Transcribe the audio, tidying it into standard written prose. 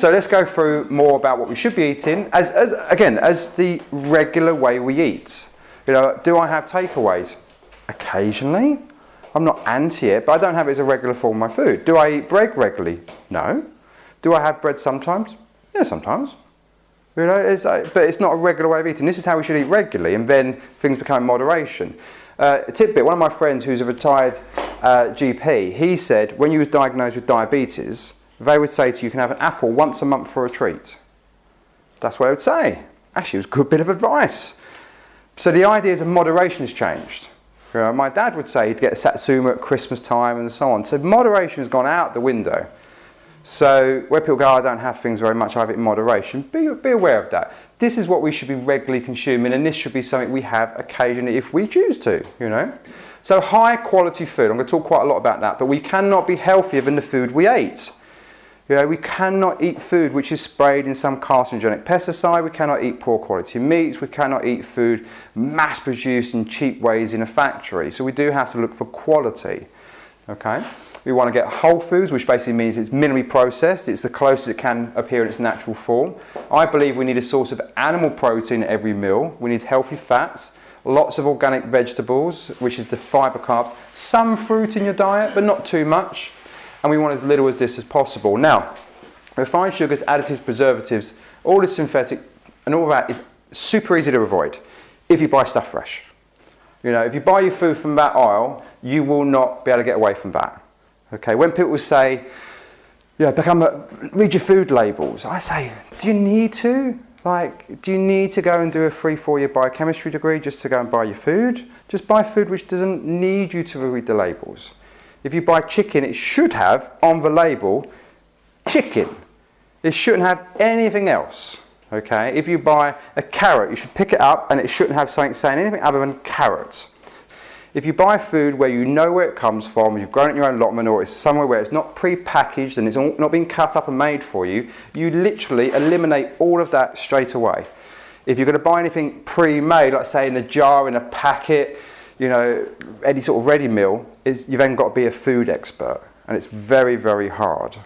so let's go through more about what we should be eating as the regular way we eat. Do I have takeaways? Occasionally. I'm not anti it, but I don't have it as a regular form of my food. Do I eat bread regularly? No. Do I have bread sometimes? Yeah, sometimes. But it's not a regular way of eating. This is how we should eat regularly, and then things become in moderation. A tidbit, one of my friends who's a retired GP, he said when you were diagnosed with diabetes, they would say to you, you can have an apple once a month for a treat. That's what they would say. Actually, it was a good bit of advice. So the ideas of moderation has changed. My dad would say he'd get a satsuma at Christmas time and so on. So moderation has gone out the window. So where people go, I don't have things very much, I have it in moderation, be aware of that. This is what we should be regularly consuming, and this should be something we have occasionally if we choose to, So high quality food, I'm going to talk quite a lot about that, but we cannot be healthier than the food we ate. We cannot eat food which is sprayed in some carcinogenic pesticide, we cannot eat poor quality meats, we cannot eat food mass produced in cheap ways in a factory. So we do have to look for quality, okay? We want to get whole foods, which basically means it's minimally processed, it's the closest it can appear in its natural form. I believe we need a source of animal protein at every meal, we need healthy fats, lots of organic vegetables, which is the fibre carbs, some fruit in your diet, but not too much. And we want as little as this as possible. Now, refined sugars, additives, preservatives, all this synthetic and all that is super easy to avoid if you buy stuff fresh. If you buy your food from that aisle, you will not be able to get away from that. Okay, when people say, read your food labels, I say, do you need to? Do you need to go and do a 3-4 year biochemistry degree just to go and buy your food? Just buy food which doesn't need you to read the labels. If you buy chicken, it should have on the label chicken. It shouldn't have anything else. Okay? If you buy a carrot, you should pick it up and it shouldn't have something saying anything other than carrots. If you buy food where you know where it comes from, you've grown it in your own allotment, or it's somewhere where it's not pre-packaged and it's not been cut up and made for you, you literally eliminate all of that straight away. If you're going to buy anything pre-made, like say in a jar, in a packet, any sort of ready meal, you've then got to be a food expert, and it's very, very hard.